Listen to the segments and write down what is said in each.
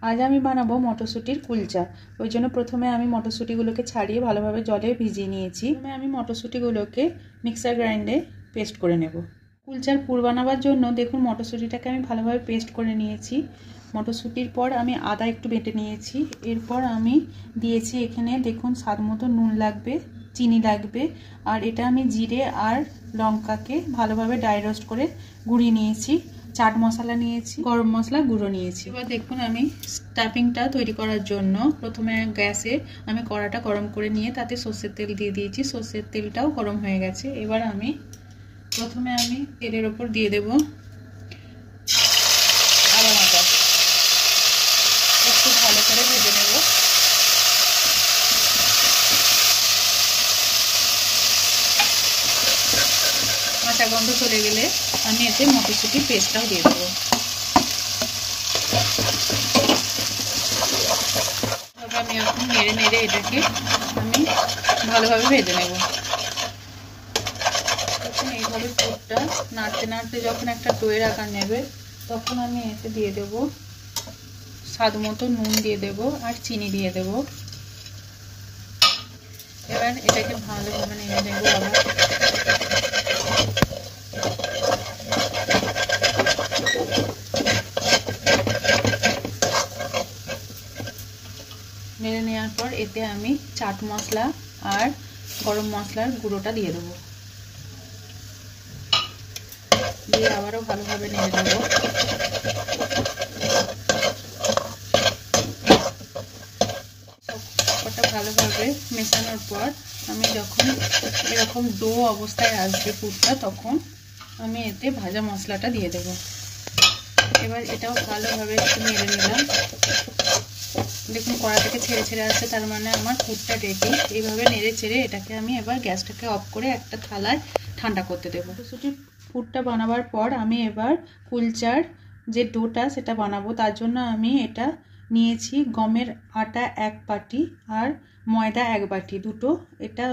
আজ আমি বানাবো মটরশুঁটির কুলচা। ওই জন্য প্রথমে আমি মটরশুঁটিগুলোকে ছাড়িয়ে ভালোভাবে জলে ভিজিয়ে নিয়েছি। প্রথমে আমি মটরশুঁটিগুলোকে মিক্সার গ্রাইন্ডে পেস্ট করে নেব। কুলচার পুর বানাবার জন্য দেখুন মটরশুঁটিটাকে আমি ভালোভাবে পেস্ট করে নিয়েছি। মটরশুঁটির পর আমি আদা একটু বেটে নিয়েছি। এরপর আমি দিয়েছি এখানে দেখুন স্বাদ মতো নুন লাগবে, চিনি লাগবে, আর এটা আমি জিরে আর লঙ্কাকে ভালোভাবে ড্রাই রোস্ট করে গুঁড়িয়ে নিয়েছি। চাট মশলা নিয়েছি, গরম মশলা গুঁড়ো নিয়েছি। এবার দেখুন আমি স্টাফিংটা তৈরি করার জন্য প্রথমে গ্যাসে আমি কড়াটা গরম করে নিয়ে তাতে সর্ষের তেল দিয়ে দিয়েছি। সর্ষের তেলটাও গরম হয়ে গেছে। এবার আমি প্রথমে তেলের ওপর দিয়ে দেব আদা বাটা, একটু ভালো করে ভেজে নেব। কাঁচা গন্ধ চলে গেলে আমি এতে মটরশুঁটির পেস্টটাও দিয়ে দেবো। আমি এখন নেড়ে নেড়ে এটাকে আমি ভালোভাবে ভেজে নেব। তখন এইভাবে পুরটা নাড়তে নাড়তে যখন একটা ডোয়ের আকার নেবে তখন আমি এতে দিয়ে দেব স্বাদ মতো নুন দিয়ে দেব আর চিনি দিয়ে দেব। এবার এটাকে ভালোভাবে নেড়ে নেব। আবার নেড়ে নেওয়ার পর এতে আমি চাট মশলা আর গরম মশলার গুঁড়োটা দিয়ে দেবো। দিয়ে আবারও ভালোভাবে নেড়ে নেব। সবকটা ভালোভাবে মেশানোর পর আমি যখন এরকম ডো অবস্থায় আসবে পুরটা তখন আমি এতে ভাজা মশলাটা দিয়ে দেব। এবার এটাও ভালোভাবে একটু নেড়ে নিলাম। দেখুন কড়া থেকে ছেড়ে ছেড়ে আসছে, তার মানে আমার পুরটা রেডি। এইভাবে নেড়ে চেড়ে এটাকে আমি এবার গ্যাসটাকে অফ করে একটা থালায় ঠান্ডা করতে দেবো। মটরশুঁটির পুরটা বানাবার পর আমি এবার কুলচার যে ডোটা সেটা বানাবো। তার জন্য আমি এটা নিয়েছি গমের আটা 1 বাটি আর ময়দা 1 বাটি, দুটো। এটা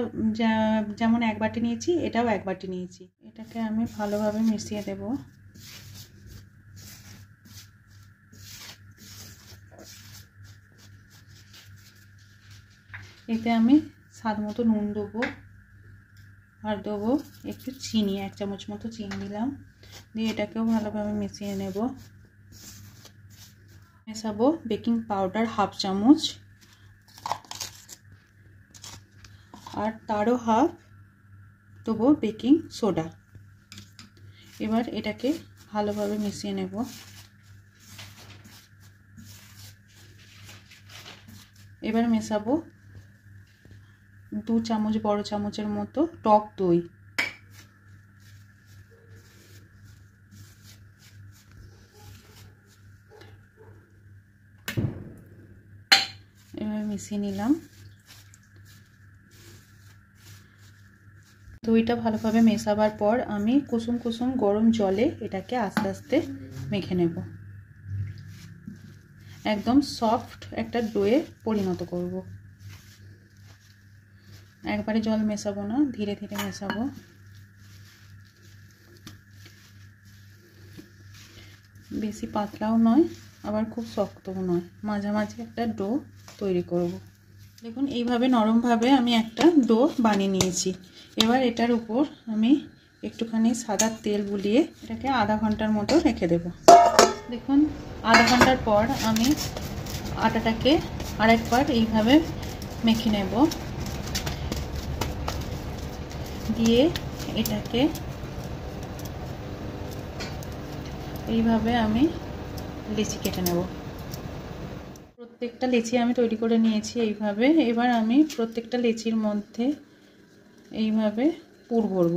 যেমন 1 বাটি নিয়েছি এটাও 1 বাটি নিয়েছি। এটাকে আমি ভালোভাবে মিশিয়ে দেব। এতে আমি স্বাদ মতো নুন দেবো আর দেবো একটু চিনি, 1 চামচ মতো চিনি দিলাম। দিয়ে এটাকেও ভালোভাবে মিশিয়ে নেব। মেশাবো বেকিং পাউডার 1/2 চামচ আর তারও 1/2 দেবো বেকিং সোডা। এবার এটাকে ভালোভাবে মিশিয়ে নেব। এবার মেশাবো 2 চামচ বড় চামচের মতো টক দই। এভাবে মিশিয়ে নিলাম। দইটা ভালোভাবে মেশাবার পর আমি কুসুম কুসুম গরম জলে এটাকে আস্তে আস্তে মেখে নেব। একদম সফট একটা ডোয়ে পরিণত করব। একবারে জল মেশাবো না, ধীরে ধীরে মেশাবো। বেশি পাতলাও নয় আবার খুব শক্তও নয়, মাঝামাঝি একটা ডো তৈরি করব। দেখুন এইভাবে নরমভাবে আমি একটা ডো বানিয়ে নিয়েছি। এবার এটার উপর আমি একটুখানি সাদা তেল বুলিয়ে এটাকে আধা ঘন্টার মতো রেখে দেব। দেখুন আধা ঘন্টার পর আমি আটাটাকে আরেকবার এইভাবে মেখে নেব। দিয়ে এটাকে এইভাবে আমি লিচি কেটে নেব। প্রত্যেকটা লিচি আমি তৈরি করে নিয়েছি এইভাবে। এবার আমি প্রত্যেকটা লিচির মধ্যে এইভাবে পুর ভরব।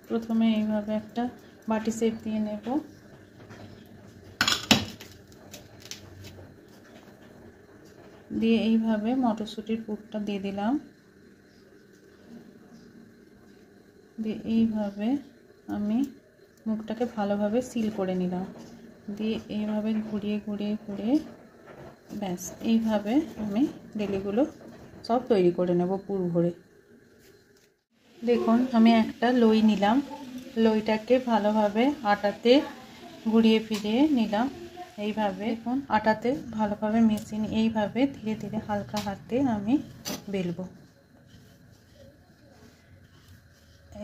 প্রথমে এইভাবে একটা বাটি শেপ দিয়ে নেব। দিয়ে এইভাবে মটরশুঁটির পুরটা দিয়ে দিলাম। দিয়ে এইভাবে আমি মুখটাকে ভালোভাবে সিল করে নিলাম। দিয়ে এইভাবে ঘুরিয়ে ঘুরিয়ে ঘুরিয়ে ব্যাস এইভাবে আমি ডেলিগুলো সব তৈরি করে নেব পুর ভরে। দেখুন আমি একটা লই নিলাম। লইটাকে ভালোভাবে আটাতে ঘুরিয়ে ফিরিয়ে নিলাম। এইভাবে এখন আটাতে ভালোভাবে মিশিয়ে এইভাবে ধীরে ধীরে হালকা হাতে আমি বেলবো।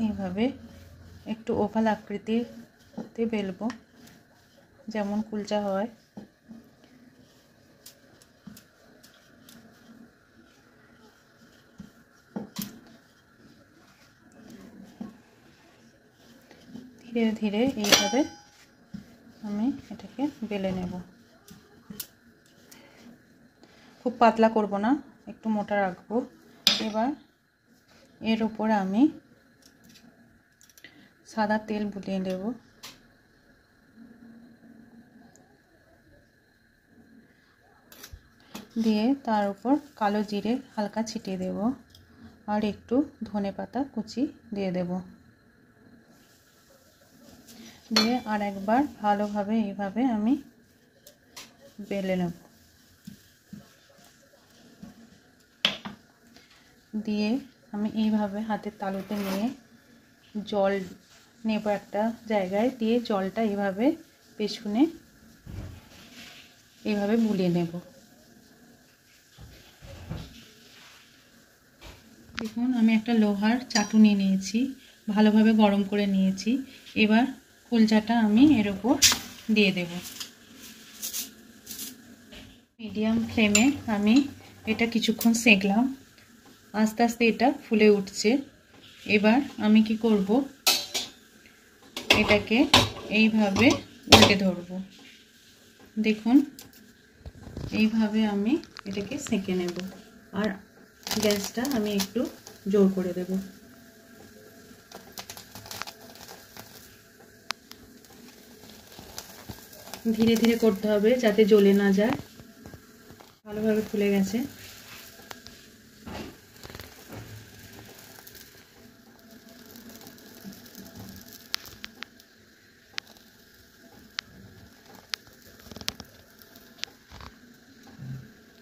এইভাবে একটু ওভাল আকৃতিতে বেলবো, যেমন কুলচা হয়। ধীরে ধীরে এইভাবে আমি এটাকে বেলে নেব। খুব পাতলা করব না, একটু মোটা রাখবো। এবার এর উপর আমি সাদা তেল বুলিয়ে নেব। দিয়ে তার উপর কালো জিরে হালকা ছিটিয়ে দেব আর একটু ধনেপাতা কুচি দিয়ে দেব। দিয়ে আর একবার ভালোভাবে এইভাবে আমি বেলে নেব। দিয়ে আমি এইভাবে হাতের তালুতে নিয়ে জল নেব একটা জায়গায়, দিয়ে জলটা এইভাবে পেছনে এইভাবে বুলিয়ে নেব। দেখুন আমি একটা লোহার চাটুনি নিয়েছি, ভালোভাবে গরম করে নিয়েছি। এবার কুলচাটা আমি এর উপর দিয়ে দেব। মিডিয়াম ফ্লেমে আমি এটা কিছুক্ষণ সেঁকলাম। আস্তে আস্তে এটা ফুলে উঠছে। এবার আমি কি করব, এটাকে এইভাবে উল্টে ধরব। দেখুন এইভাবে আমি এটাকে সেঁকে নেব আর গ্যাসটা আমি একটু জোর করে দেব। ধীরে ধীরে করতে হবে যাতে জ্বলে না যায়। ভালোভাবে ফুলে গেছে।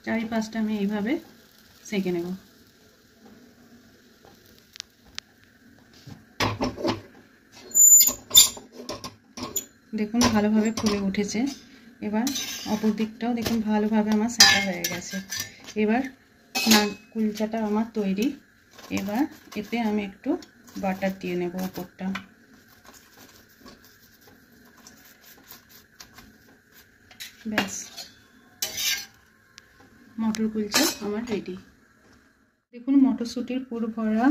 চারিপাশটা আমি এইভাবে সেঁকে নেব। দেখুন ভালোভাবে ফুলে উঠেছে। এবার অপর দিকটাও দেখুন ভালোভাবে আমার সেঁকা হয়ে গেছে। এবার কুলচাটা আমার তৈরি। এবার এতে আমি একটু বাটার দিয়ে নেব উপরটা। ব্যাস, মটর কুলচা আমার রেডি। দেখুন মটরশুঁটির পুর ভরা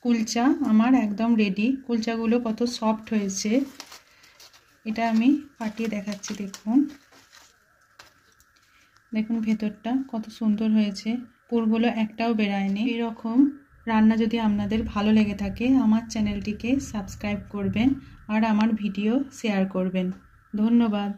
কুলচা আমার একদম রেডি। কুলচাগুলো কত সফট হয়েছে, এটা আমি ফাটিয়ে দেখাচ্ছি। দেখুন দেখুন ভেতরটা কত সুন্দর হয়েছে, পুরগুলো একটাও বেরায়নি। এরকম রান্না যদি আপনাদের ভালো লেগে থাকে আমার চ্যানেলটিকে সাবস্ক্রাইব করবেন আর আমার ভিডিও শেয়ার করবেন। ধন্যবাদ।